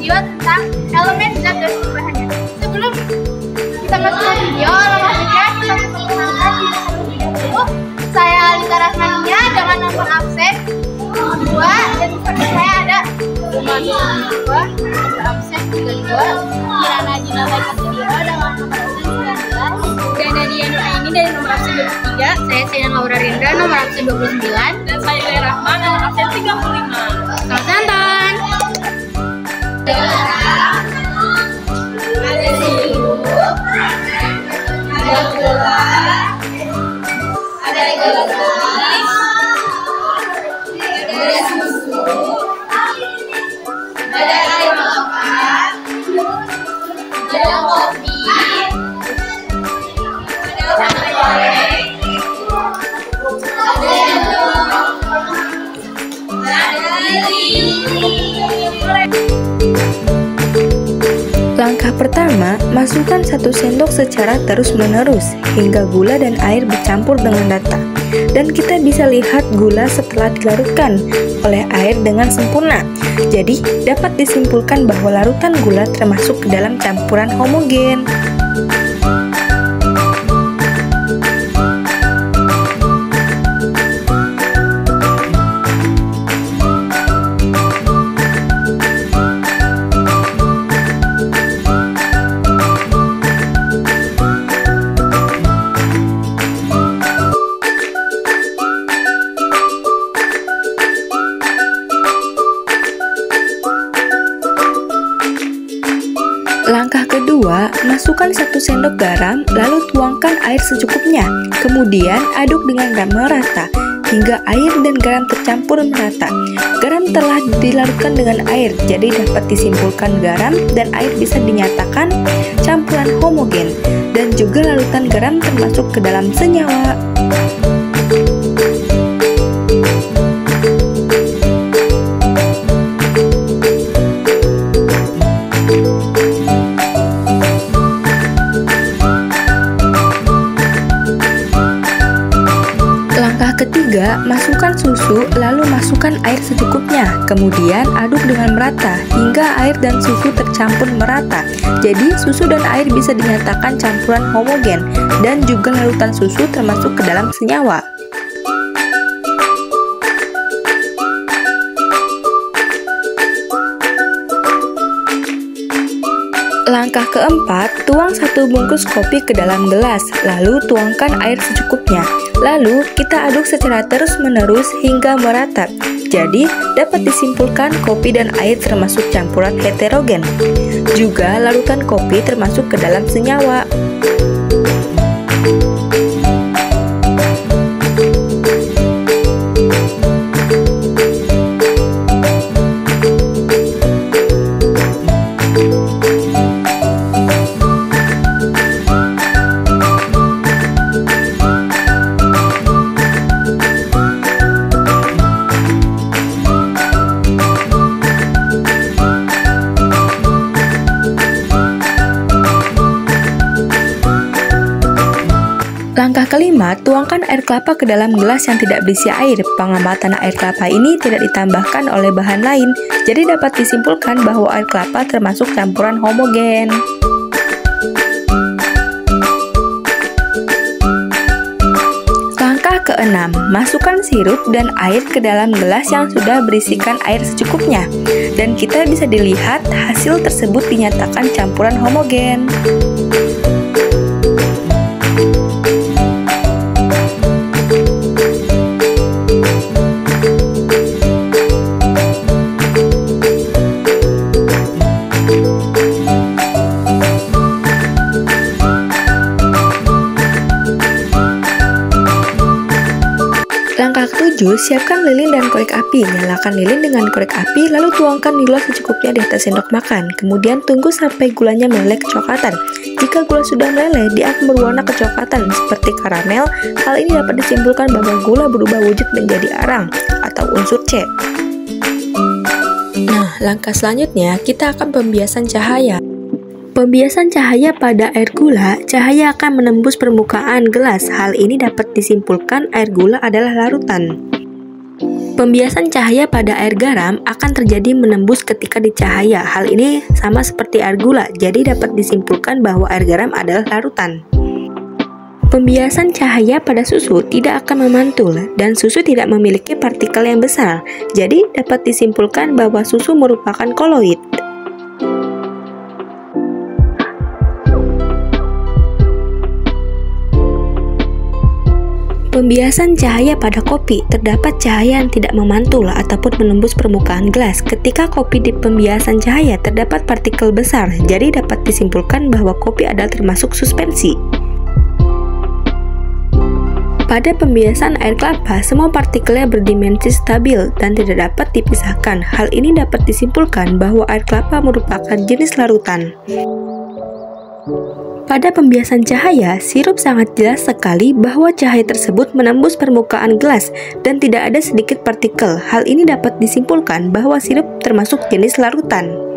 video tentang elemen zat dan perubahannya. Sebelum kita masuk ke video, alhamdulillah kita memperkenalkan diri terlebih dahulu. Saya Alita Rahmania dengan nomor absen 2 dan bersama saya ada nomor absen 32, Kirana Jina Baik Asdira dengan nomor absen 19, dan Nadia Nuraini dari nomor absen 23. Saya Sena Laura Rindra nomor absen 29, dan saya Lea Rahman nomor absen 35. Selamat nonton. Ada sirup, ada gula, ada gelas, ada susu, ada air makan, ada kopi, ada goreng, ada sendok, ada lilin. Langkah pertama, masukkan 1 sendok secara terus-menerus hingga gula dan air bercampur dengan rata. Dan kita bisa lihat gula setelah dilarutkan oleh air dengan sempurna. Jadi, dapat disimpulkan bahwa larutan gula termasuk ke dalam campuran homogen. Langkah kedua, masukkan 1 sendok garam, lalu tuangkan air secukupnya. Kemudian aduk dengan merata, hingga air dan garam tercampur merata. Garam telah dilarutkan dengan air, jadi dapat disimpulkan garam dan air bisa dinyatakan campuran homogen. Dan juga larutan garam termasuk ke dalam senyawa. Ketiga, masukkan susu, lalu masukkan air secukupnya. Kemudian aduk dengan merata hingga air dan susu tercampur merata. Jadi susu dan air bisa dinyatakan campuran homogen dan juga larutan susu termasuk ke dalam senyawa. Langkah keempat, tuang 1 bungkus kopi ke dalam gelas, lalu tuangkan air secukupnya. Lalu, kita aduk secara terus-menerus hingga merata. Jadi, dapat disimpulkan kopi dan air termasuk campuran heterogen. Juga, larutan kopi termasuk ke dalam senyawa. Langkah kelima, tuangkan air kelapa ke dalam gelas yang tidak berisi air. Pengamatan air kelapa ini tidak ditambahkan oleh bahan lain, jadi dapat disimpulkan bahwa air kelapa termasuk campuran homogen. Langkah keenam, masukkan sirup dan air ke dalam gelas yang sudah berisikan air secukupnya. Dan kita bisa dilihat hasil tersebut dinyatakan campuran homogen. Langkah ke-7, siapkan lilin dan korek api. Nyalakan lilin dengan korek api, lalu tuangkan nila secukupnya di atas sendok makan. Kemudian tunggu sampai gulanya meleleh kecoklatan. Jika gula sudah meleleh, dia akan berwarna kecoklatan seperti karamel. Hal ini dapat disimpulkan bahwa gula berubah wujud menjadi arang atau unsur C. Nah, langkah selanjutnya kita akan pembiasan cahaya. Pembiasan cahaya pada air gula, cahaya akan menembus permukaan gelas. Hal ini dapat disimpulkan air gula adalah larutan. Pembiasan cahaya pada air garam akan terjadi menembus ketika di cahaya. Hal ini sama seperti air gula, jadi dapat disimpulkan bahwa air garam adalah larutan. Pembiasan cahaya pada susu tidak akan memantul dan susu tidak memiliki partikel yang besar, jadi dapat disimpulkan bahwa susu merupakan koloid. Pembiasan cahaya pada kopi, terdapat cahaya yang tidak memantul ataupun menembus permukaan gelas. Ketika kopi di pembiasan cahaya terdapat partikel besar, jadi dapat disimpulkan bahwa kopi adalah termasuk suspensi. Pada pembiasan air kelapa, semua partikelnya berdimensi stabil dan tidak dapat dipisahkan. Hal ini dapat disimpulkan bahwa air kelapa merupakan jenis larutan. Pada pembiasan cahaya, sirup sangat jelas sekali bahwa cahaya tersebut menembus permukaan gelas dan tidak ada sedikit partikel. Hal ini dapat disimpulkan bahwa sirup termasuk jenis larutan.